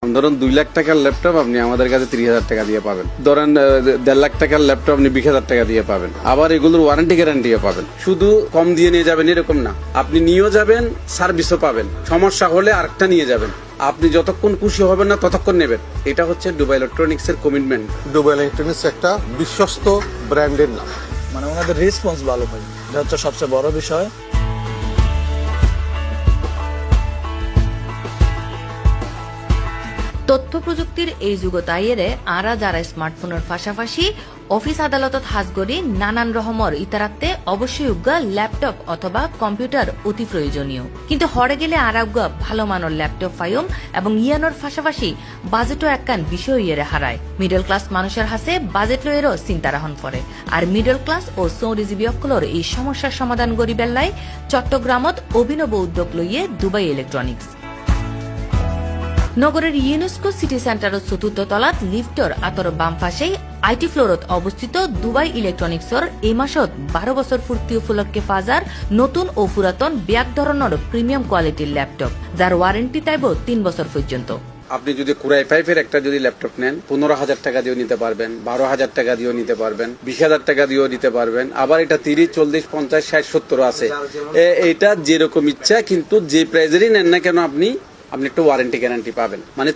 ধরুন 2 লাখ টাকার ল্যাপটপ আপনি আমাদের কাছে 30,000 টাকা দিয়ে পাবেন। ধরেন 1.5 লাখ টাকার ল্যাপটপ আপনি 20,000 টাকা দিয়ে পাবেন। আবার এগুলোর ওয়ারেন্টি গ্যারান্টিও পাবেন। শুধু কম দিয়ে নিয়ে যাবেন এরকম না, আপনি নিয়েও যাবেন, সার্ভিসও পাবেন। সমস্যা হলে আরেকটা নিয়ে যাবেন। আপনি যতক্ষণ খুশি হবেন না ততক্ষণ নেবেন। এটা হচ্ছে দুবাই ইলেকট্রনিক্স এর কমিটমেন্ট। দুবাই ইলেকট্রনিক্স একটা বিশ্বস্ত ব্র্যান্ডের নাম। মানে ওনাদের রেসপন্স ভালো ভাই, এটা হচ্ছে সবচেয়ে বড় বিষয়। তথ্য প্রযুক্তির এই যুগতাইয়েরে আরা যারা স্মার্টফোনের পাশাপাশি অফিস আদালতত হাজগরি নানান রকমের ইতারাতে অবশ্যই উগ্গা ল্যাপটপ অথবা কম্পিউটার অতি প্রয়োজনীয়। কিন্তু হরে গেলে আর উগ্গা ভালো মানের ল্যাপটপ পাইম এবং ইয়ানোর পাশাপাশি বাজেটও একখান বিষয় ইয়েরে হারায়। মিডল ক্লাস মানুষের হাসে বাজেট লয়েরও চিন্তা রাহন পড়ে। আর মিডল ক্লাস ও সৌরিজীবী অকলর এই সমস্যার সমাধান করি বেল্লায় চট্টগ্রামত অভিনব উদ্যোগ লইয়ে দুবাই ইলেকট্রনিক্স। নগরের ইউনেস্কো সিটি সেন্টারের চতুর্থ তলাত লিফটর আতর বাম পাশেই আইটি ফ্লোরত অবস্থিত দুবাই ইলেকট্রনিক্সর এই মাসত 12 বছর পূর্তি উপলক্ষে ফাজার নতুন ও পুরাতন ব্যাক ধরনের প্রিমিয়াম কোয়ালিটির ল্যাপটপ, যার ওয়ারেন্টি তাইব 3 বছর পর্যন্ত। আপনি যদি কুরাই 5 এর একটা যদি ল্যাপটপ নেন 15,000 টাকা দিয়েও নিতে পারবেন, 12,000 টাকা দিয়েও নিতে পারবেন, 20,000 টাকা দিয়েও নিতে পারবেন। আবার এটা 30, 40, 50, 60, 70 আছে। এটা যেরকম ইচ্ছা, কিন্তু যে প্রাইজেরই নেন না কেন আপনি একটা ওয়ারেন্টি গ্যারান্টি পাবেন। মানে